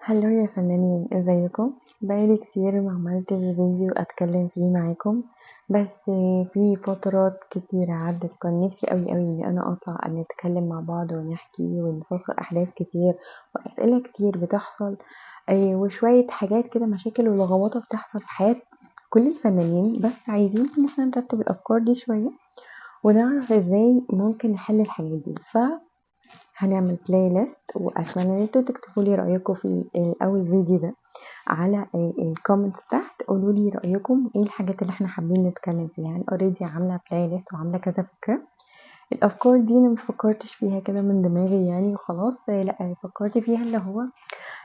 هلو يا فنانين، ازيكم؟ بقالي كتير ما عملتش فيديو اتكلم فيه معاكم. بس في فترات كتيرة عدت كان نفسي قوي ان انا اطلع ان نتكلم مع بعض ونحكي ونفصل احداث كتير واسئلة كتير بتحصل. وشوية حاجات كده، مشاكل ولغواطة بتحصل في حياة كل الفنانين، بس عايزين ان احنا نرتب الافكار دي شوية ونعرف ازاي ممكن نحل الحاجات دي. هنعمل بلاي ليست، واتمنى ان انتوا تكتبوا لي رايكم في اول فيديو ده على الكومنتس تحت. قولوا لي رايكم ايه الحاجات اللي احنا حابين نتكلم فيها. انا اوريدي عامله بلاي ليست وعامله كذا فكره. الافكار دي انا مفكرتش فيها كده من دماغي يعني وخلاص، لا فكرت فيها اللي هو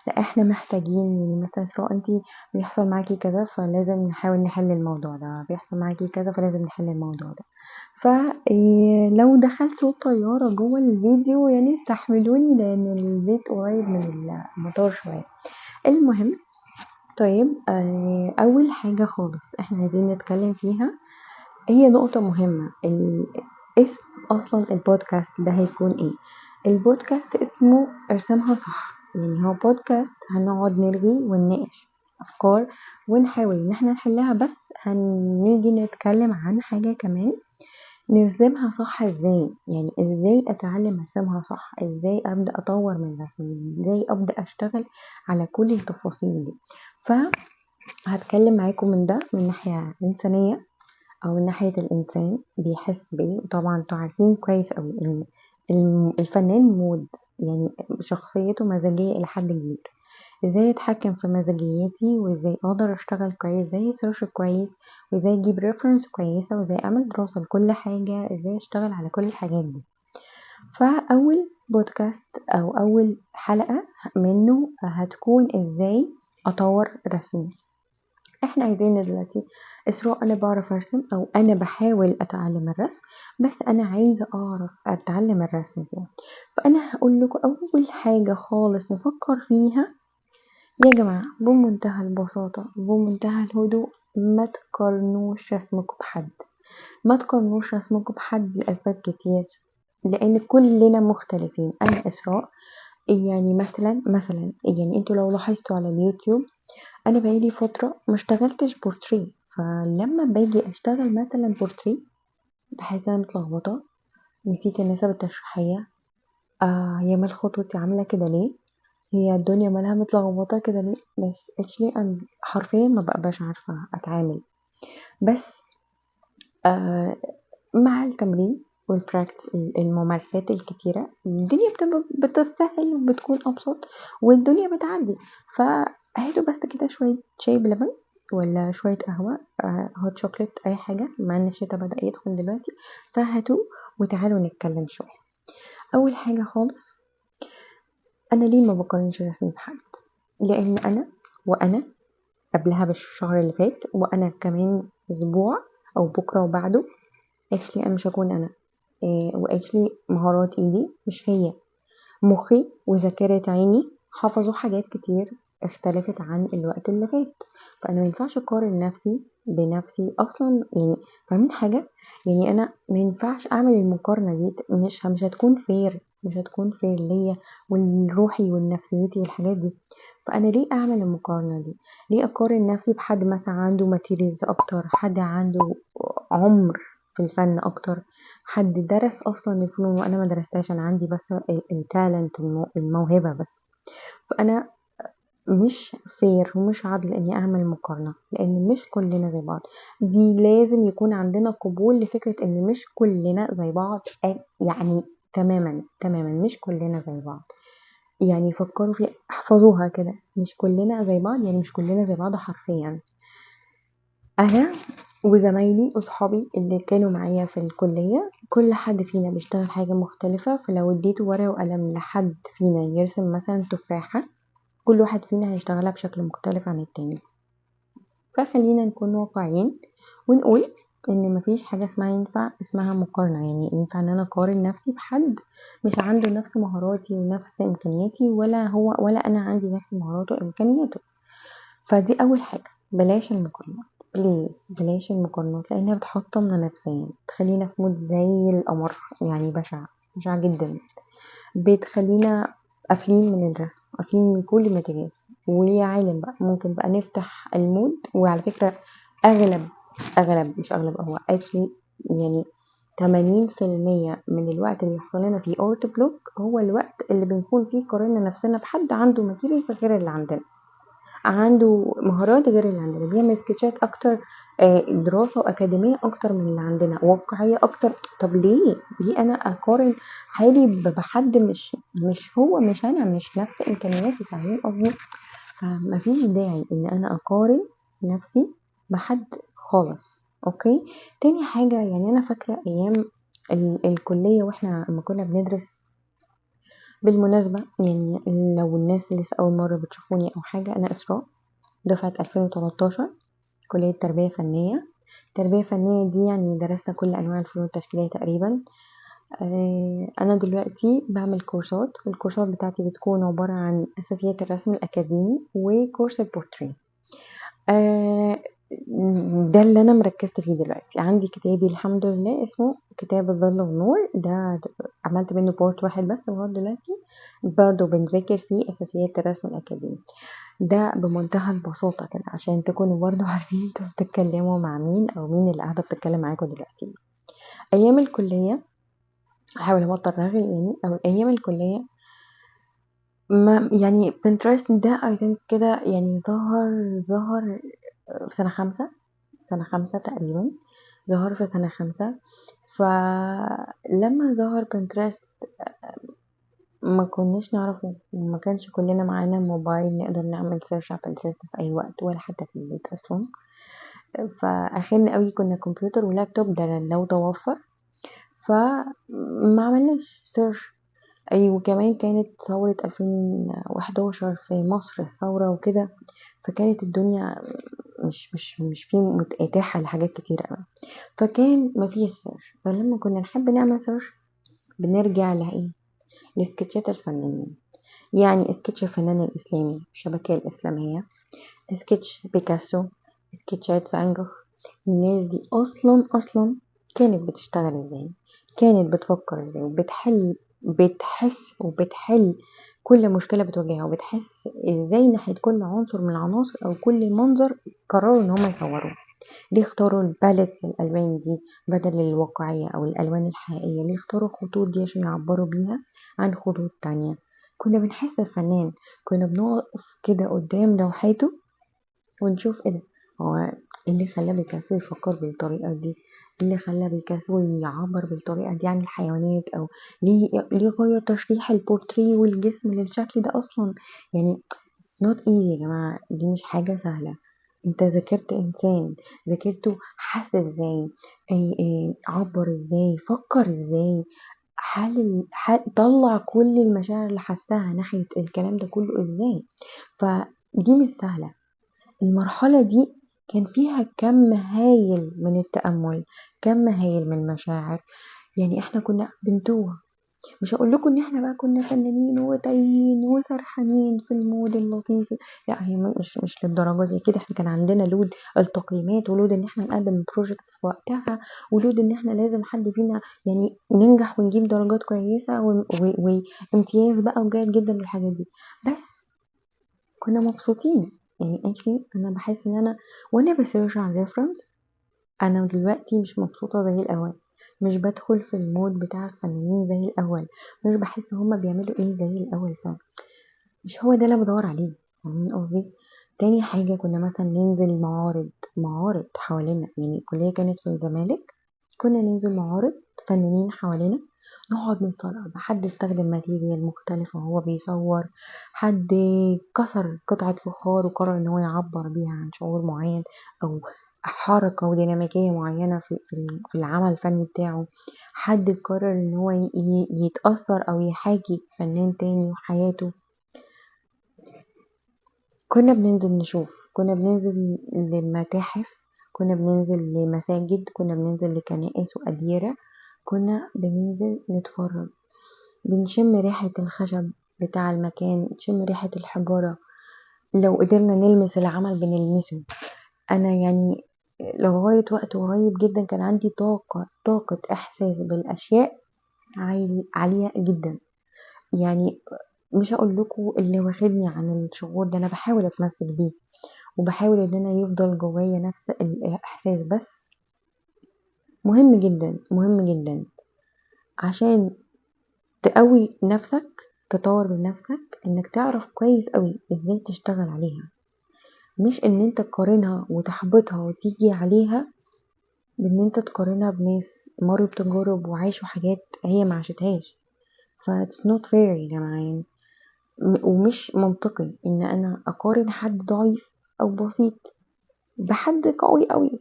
لا احنا محتاجين، يعني مثلا اسراء انتي بيحصل معاكي كذا فلازم نحاول نحل الموضوع ده، بيحصل معاكي كذا فلازم نحل الموضوع ده. فلو دخل صوت طيارة جوه الفيديو يعني استحملوني لان البيت قريب من المطار شوية. المهم، طيب اول حاجة خالص احنا عايزين نتكلم فيها هي نقطة مهمة. اسم اصلا البودكاست ده هيكون ايه؟ البودكاست اسمه ارسمها صح، يعني هو بودكاست هنقعد نلغي ونناقش افكار ونحاول ان احنا نحلها، بس هنيجي نتكلم عن حاجة كمان نرسمها صح. ازاي يعني ازاي اتعلم ارسمها صح، ازاي ابدا اطور من رسمي، ازاي ابدا اشتغل على كل التفاصيل دي. فهتكلم معاكم من ده من ناحيه انسانيه او من ناحيه الانسان بيحس بايه. طبعا انتوا عارفين كويس قوي ان الفنان مود، يعني شخصيته مزاجيه الى حد كبير. ازاي اتحكم في مزاجيتي وازاي اقدر اشتغل كويس، ازاي سيرش كويس، وازاي اجيب ريفرنس كويسه، وازاي اعمل دراسه لكل حاجه، ازاي اشتغل على كل الحاجات دي. فاول بودكاست او اول حلقه منه هتكون ازاي اطور رسمي. احنا عايزين دلوقتي اسراء، انا بعرف ارسم او انا بحاول اتعلم الرسم، بس انا عايزه اعرف اتعلم الرسم ازاي. فانا هقول لكم اول حاجه خالص نفكر فيها يا جماعة بمنتهى البساطة بمنتهى الهدوء، ما تقارنوش رسمكم بحد. ما تقارنوش رسمكم بحد لأسباب كتير، لأن كلنا مختلفين. أنا إسراء، يعني مثلا يعني انتوا لو لاحظتوا على اليوتيوب أنا بقالي فترة مشتغلتش بورتريه، فلما باجي أشتغل مثلا بورتريه بحس أنا متلخبطة، نسيت النسب التشريحية، هي مال خطوتي عاملة كده ليه، هي الدنيا مالها متلخبطة كده ليه. بس actually أنا حرفيا ما بقباش عارفة أتعامل. بس آه مع التمرين والبراكتس، الممارسات الكتيرة، الدنيا بتبقى بتسهل وبتكون أبسط والدنيا بتعدي. فهاتوا بس كده شوية شاي بلبن ولا شوية قهوة، هوت شوكليت، أي حاجة، مع إن الشتا بدأ يدخل دلوقتي. فهاتوا وتعالوا نتكلم شوية. أول حاجة خالص، أنا ليه ما بقارنش رسمي بحد؟ لأن وأنا قبلها بالشهر اللي فات، وانا كمان اسبوع او بكره وبعده اكشلي انا مش هكون انا. واكشلي مهارات ايدي مش هي، مخي وذاكرة عيني حفظوا حاجات كتير اختلفت عن الوقت اللي فات. فانا مينفعش اقارن نفسي بنفسي اصلا، يعني فاهمين حاجة؟ يعني انا مينفعش اعمل المقارنة دي، مش هتكون فير، مش هتكون فير ليا والروحي والنفسيتي والحاجات دي. فانا ليه اعمل المقارنة دي؟ ليه اقارن نفسي بحد مثلا عنده ماتيريالز اكتر، حد عنده عمر في الفن اكتر، حد درس اصلا الفنون وانا ما درستهاش، انا عندي بس التالنت، الموهبه بس. فانا مش فير ومش عادل اني اعمل مقارنه، لان مش كلنا زي بعض. دي لازم يكون عندنا قبول لفكره ان مش كلنا زي بعض. يعني تماما تماما مش كلنا زي بعض. يعني فكروا فيها، احفظوها كده، مش كلنا زي بعض، يعني مش كلنا زي بعض حرفيا. انا وزمايلي وصحابي اللي كانوا معايا في الكلية كل حد فينا بيشتغل حاجة مختلفة. فلو اديته ورقة وقلم لحد فينا يرسم مثلا تفاحة، كل واحد فينا هيشتغلها بشكل مختلف عن التاني. فخلينا نكون واقعيين ونقول ان مفيش حاجة اسمها مقارنة. يعني ينفع ان انا اقارن نفسي بحد مش عنده نفس مهاراتي ونفس امكانياتي، ولا هو ولا انا عندي نفس مهاراته وامكانياته. فدي اول حاجة، بلاش المقارنات. بليز بلاش المقارنات، لانها بتحطمنا نفسيا، تخلينا في مود زي القمر، يعني بشع، بشع جدا. بتخلينا قافلين من الرسم، قافلين من كل الماتيريالز، ويا عالم بقى ممكن بقى نفتح المود. وعلى فكرة أغلب مش أغلب، هو actually يعني 80% من الوقت اللي بيحصل لنا فيه art block هو الوقت اللي بنكون فيه قارنا نفسنا بحد عنده materials غير اللي عندنا، عنده مهارات غير اللي عندنا، بيعمل سكتشات اكتر، دراسة واكاديمية اكتر من اللي عندنا، واقعية اكتر. طب ليه انا اقارن حالي بحد مش هو، مش انا، مش نفس امكانياتي؟ فاهمين قصدي؟ فمفيش داعي ان انا اقارن نفسي بحد خالص. اوكي. تاني حاجة، يعني انا فاكرة ايام الكلية واحنا لما كنا بندرس، بالمناسبة يعني لو الناس اللي لسه أول مرة بتشوفوني أو حاجة، أنا إسراء، دفعة 2013، كلية تربية فنية. تربية فنية دي يعني درسنا كل أنواع الفنون التشكيلية تقريبا. أنا دلوقتي بعمل كورسات، والكورسات بتاعتي بتكون عبارة عن أساسيات الرسم الأكاديمي وكورس البورتريه. آه، ده اللي أنا مركزت فيه دلوقتي. عندي كتابي الحمد لله اسمه كتاب الظل والنور، ده عملت منه بورت واحد بس لغاية دلوقتي، برضه بنذاكر فيه أساسيات الرسم الأكاديمي. ده بمنتهى البساطة كده عشان تكونوا برضه عارفين انتوا بتتكلموا مع مين او مين اللي قاعدة بتتكلم معاكم دلوقتي. ايام الكلية، احاول ابطل رغي يعني، او ايام الكلية ما يعني بنترست ده I think كده يعني ظهر في سنة خمسة تقريبا، ظهر في سنة خمسة. فلما ظهر بنترست ما كناش نعرفه، وما كانش كلنا معانا موبايل نقدر نعمل سيرش على بنترست في اي وقت، ولا حتى في البيت اصلا. فاخرنا قوي كنا كمبيوتر ولابتوب، ده لو توفر. فما عملناش سيرش. اي وكمان كانت ثورة 2011 في مصر، الثورة وكده، فكانت الدنيا مش في متاحة لحاجات كتير قوي، فكان مفيش سيرش. فلما كنا نحب نعمل سيرش بنرجع لايه؟ لسكتشات الفنانين. يعني سكتش الفنان الإسلامي، الشبكية الإسلامية، سكتش بيكاسو، سكتشات فان جوخ. الناس دي اصلا كانت بتشتغل ازاي، كانت بتفكر ازاي، بتحس وبتحل كل مشكلة بتواجهها، وبتحس ازاي ناحية كل عنصر من العناصر او كل منظر قرروا ان هم يصوروه. ليه اختاروا الباليتس، الالوان دي بدل الواقعية او الالوان الحقيقية؟ ليه اختاروا الخطوط دي عشان يعبروا بيها عن خطوط تانية؟ كنا بنحس الفنان، كنا بنقف كده قدام لوحاته ونشوف ايه ده، هو ايه اللي خلى بيكاسو يفكر بالطريقة دي، ايه اللي خلى بيكاسو يعبر بالطريقة دي عن الحيوانات، او ليه غير تشريح البورتريه والجسم للشكل ده اصلا. يعني it's not easy يا جماعة، دي مش حاجة سهلة. انت ذاكرت انسان، ذاكرته حس ازاي، عبر ازاي، فكر ازاي، طلع كل المشاعر اللي حسها ناحية الكلام ده كله ازاي. فدي مش سهلة. المرحلة دي كان فيها كم هايل من التأمل، كم هايل من المشاعر. يعني احنا كنا بنتوه. مش هقول لكم ان احنا بقى كنا فنانين وتايهين وسرحانين في المود اللطيف، لا هي مش للدرجه دي كده. احنا كان عندنا لود التقييمات، ولود ان احنا نقدم بروجكتس في وقتها، ولود ان احنا لازم حد فينا يعني ننجح ونجيب درجات كويسه وامتياز بقى وجيد جدا بالحاجات دي. بس كنا مبسوطين. يعني actually انا بحس ان انا وانا بسيرش على ريفرنس، انا دلوقتي مش مبسوطه زي الاول، مش بدخل في المود بتاع الفنانين زي الاول، مش بحس هما بيعملوا ايه زي الاول. فمش هو ده اللي بدور عليه. فاهمين قصدي؟ تاني حاجه، كنا مثلا ننزل معارض حوالينا. يعني الكليه كانت في الزمالك، كنا ننزل معارض فنانين حوالينا، نقعد نتفرج. حد استخدم ماتيريال مختلفة وهو بيصور، حد كسر قطعة فخار وقرر ان هو يعبر بيها عن شعور معين، او حركة وديناميكية معينة في العمل الفني بتاعه. حد قرر ان هو يتأثر او يحاكي فنان تاني وحياته. كنا بننزل نشوف، كنا بننزل لمتاحف، كنا بننزل لمساجد، كنا بننزل لكنائس وأديرة، كنا بننزل نتفرج، بنشم ريحة الخشب بتاع المكان، نشم ريحة الحجارة. لو قدرنا نلمس العمل بنلمسه. أنا يعني لغاية وقت قريب جدا كان عندي طاقة إحساس بالأشياء عالية جدا. يعني مش هقول لكم اللي واخدني عن الشعور ده، انا بحاول اتمسك بيه وبحاول ان انا يفضل جوايا نفس الاحساس. بس مهم جدا مهم جدا عشان تقوي نفسك، تطور من نفسك، انك تعرف كويس قوي ازاي تشتغل عليها، مش ان انت تقارنها وتحبطها وتيجي عليها بان انت تقارنها بناس مروا بتجارب وعاشوا حاجات هي ما عاشتهاش. ف it's not fair يا جماعة يعني. ومش منطقي ان انا اقارن حد ضعيف او بسيط بحد قوي قوي.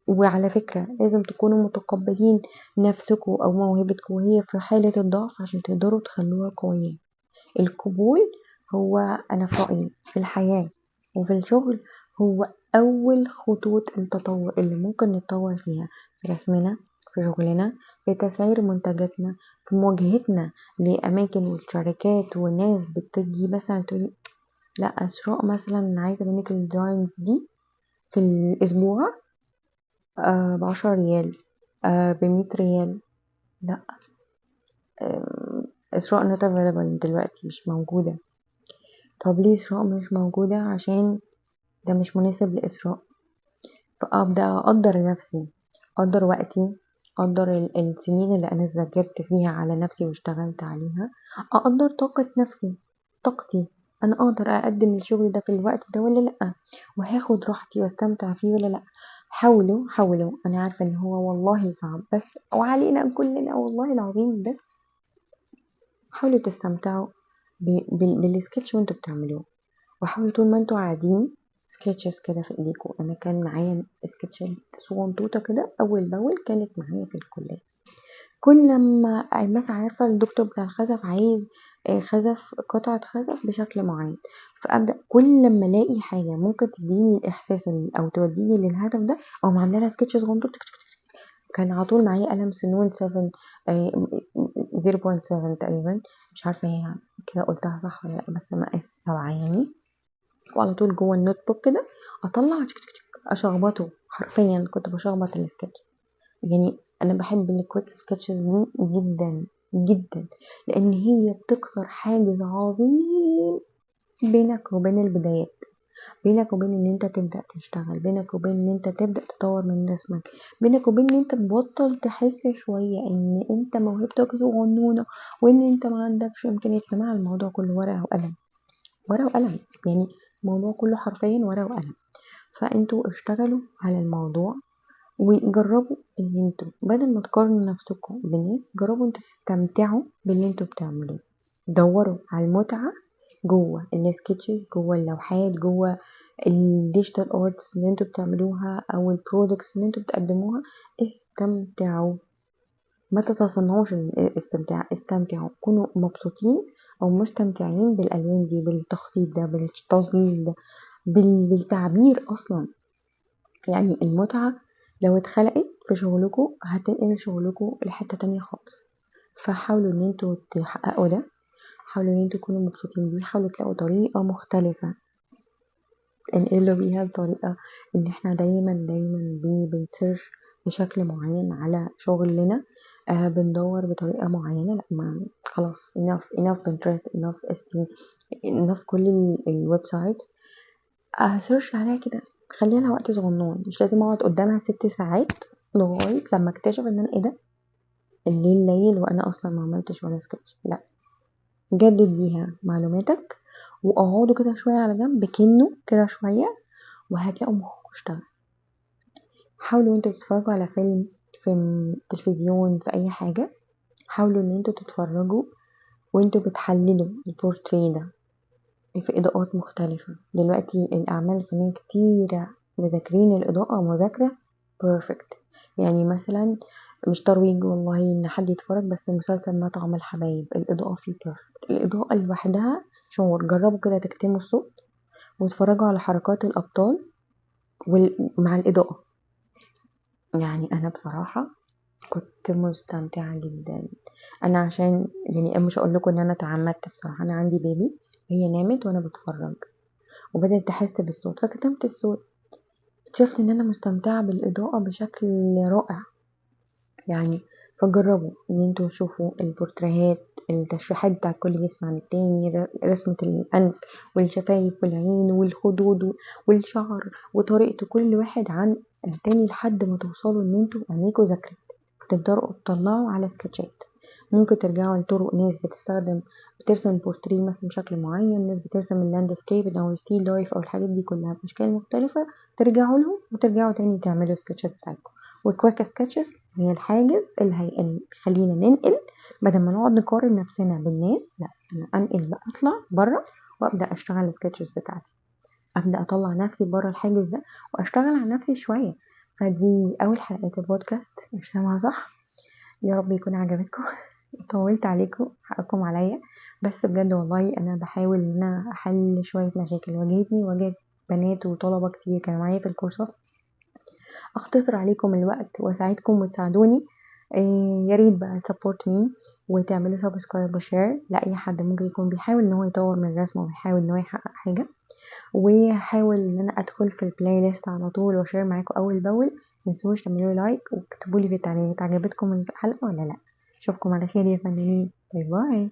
وعلى فكرة لازم تكونوا متقبلين نفسكم او موهبتكم وهي في حالة الضعف عشان تقدروا تخلوها قوية. القبول هو، انا في رأيي، في الحياة وفي الشغل هو اول خطوط التطور اللي ممكن نتطور فيها، في رسمنا، في شغلنا، في تسعير منتجاتنا، في مواجهتنا لاماكن والشركات والناس بتجي مثلا تقولي لا اسراء مثلا عايزة منك الديزاينز دي في الاسبوع ب10 ريال، ب100 ريال. لا، اسراء not available دلوقتي، مش موجودة. طب ليه اسراء مش موجودة؟ عشان ده مش مناسب لإسراء. فأبدأ أقدر نفسي، أقدر وقتي، أقدر السنين اللي أنا ذاكرت فيها على نفسي واشتغلت عليها، أقدر طاقة نفسي، طاقتي، أنا أقدر أقدم الشغل ده في الوقت ده ولا لأ، وهاخد راحتي واستمتع فيه ولا لأ. حاولوا حاولوا، أنا عارفة إن هو والله صعب، بس وعلينا كلنا والله العظيم، بس حاولوا تستمتعوا بالسكتش وانتوا بتعملوه. وحاولوا طول ما انتوا قاعدين سكتشز كده في ايديكم. انا كان معايا سكتشات صغنطوطه كده اول باول كانت معايا في الكليه. كل لما مثلا عارفه الدكتور بتاع الخزف عايز خزف، قطعه خزف بشكل معين، فابدا كل لما الاقي حاجه ممكن تديني الاحساس او توديني للهدف ده او عامله لها سكتش صغنطوط. كان على طول معايا قلم سنون 7 0.7 تقريبا، مش عارفه هي كده قلتها صح ولا لا، بس مقاس 7 يعني. وعلى طول جوه النوت بوك كده اطلع تك تك تك اشخبطه، حرفيا كنت بشخبط السكتش. يعني انا بحب الكويك سكتشز دي جدا جدا، لان هي بتكسر حاجز عظيم بينك وبين البدايات، بينك وبين ان انت تبدأ تشتغل، بينك وبين ان انت تبدأ تطور من رسمك، بينك وبين ان انت تبطل تحس شوية ان انت موهبتك صغنونة وان انت ما عندكش امكانيات. يا جماعة الموضوع كله ورقة وقلم، ورقة وقلم يعني، الموضوع كله حرفيا ورقة وقلم. فانتوا اشتغلوا على الموضوع وجربوا ان انتوا بدل ما تقارنوا نفسكم بالناس، جربوا انتوا تستمتعوا باللي انتوا بتعملوه. دوروا على المتعة جوه السكتشز، جوه اللوحات، جوه الديجيتال ارتس اللي انتوا بتعملوها او البرودكتس اللي انتوا بتقدموها. استمتعوا، ما تتصنعوش الاستمتاع، استمتعوا، كونوا مبسوطين او مستمتعين بالالوان دي، بالتخطيط ده، بالتظليل ده، بالتعبير اصلا. يعني المتعة لو اتخلقت في شغلكم هتنقل شغلكم لحتة تانية خالص. فحاولوا ان انتوا تحققوا ده، حاولوا ان انتوا تكونوا مبسوطين بيه، حاولوا تلاقوا طريقة مختلفة انقلوا بيها الطريقة، ان احنا دايما بنسيرش بشكل معين على شغلنا. بندور بطريقة معينة. لا، ما خلاص enough Pinterest enough enough كل الويب سايت هسيرش عليها كده، خليها لها وقت صغنون، مش لازم اقعد قدامها 6 ساعات لغاية لما اكتشف ان انا ايه ده، الليل ليل وانا اصلا ما عملتش ولا سكتش. لا، جدد بيها معلوماتك واقعدوا كده شوية على جنب، كنوا كده شوية وهتلاقوا مخكوا اشتغل. حاولوا انتوا تتفرجوا على فيلم، في تلفزيون، في اي حاجة، حاولوا ان انتوا تتفرجوا وانتوا بتحللوا البورتريه ده في اضاءات مختلفة. دلوقتي الاعمال الفنية كتيرة مذاكرين الاضاءة مذاكرة بيرفكت. يعني مثلا مش ترويج والله ان حد يتفرج، بس مسلسل مطعم الحبايب الاضاءة فيه بيرفكت، الاضاءة لوحدها شعور. جربوا كده تكتموا الصوت واتفرجوا على حركات الابطال مع الاضاءة. يعني انا بصراحة كنت مستمتعة جدا. انا عشان يعني مش اقول لكم ان انا تعمدت بصراحة، انا عندي بيبي، هي نامت وانا بتفرج وبدأت تحس بالصوت فكتمت الصوت. اكتشفت ان انا مستمتعة بالاضاءة بشكل رائع. يعني. فجربوا ان انتوا تشوفوا البورتريهات، التشريحات بتاع كل جسم عن التاني، رسمة الأنف والشفايف والعين والخدود والشعر وطريقة كل واحد عن التاني لحد ما توصلوا ان انتوا عينيكوا ذاكرت، فتقدروا تطلعوا على سكتشات. ممكن ترجعوا لطرق ناس بترسم البورتريه مثلا بشكل معين، ناس بترسم اللاندسكيب او الستيل لايف او الحاجات دي كلها باشكال مختلفة، ترجعوا لهم وترجعوا تاني تعملوا سكتشات بتاعتكم. والكويك سكتشز هي الحاجز اللي خلينا ننقل، بدل ما نقعد نقارن نفسنا بالناس، لا انا انقل بقى، اطلع بره وابدا اشتغل السكتشز بتاعتي، ابدا اطلع نفسي بره الحاجز ده واشتغل على نفسي شويه. فدي اول حلقات البودكاست، ارسمها صح. يا رب يكون عجبتكم. طولت عليكم، حقكم عليا، بس بجد والله انا بحاول ان انا احل شويه مشاكل واجهتني، واجهت بنات وطلبه كتير كانوا معايا في الكورسات، اختصر عليكم الوقت واساعدكم وتساعدوني. يا ريت بقى تسبورت مي وتعملوا سبسكرايب وشير لاي حد ممكن يكون بيحاول ان هو يطور من الرسم وبيحاول ان هو يحقق حاجه. وهحاول ان انا ادخل في البلاي ليست على طول واشير معاكم اول باول. متنسوش تعملوا لايك واكتبوا لي في التعليقات عجبتكم الحلقه ولا لا. اشوفكم على خير يا فنانين، باي باي.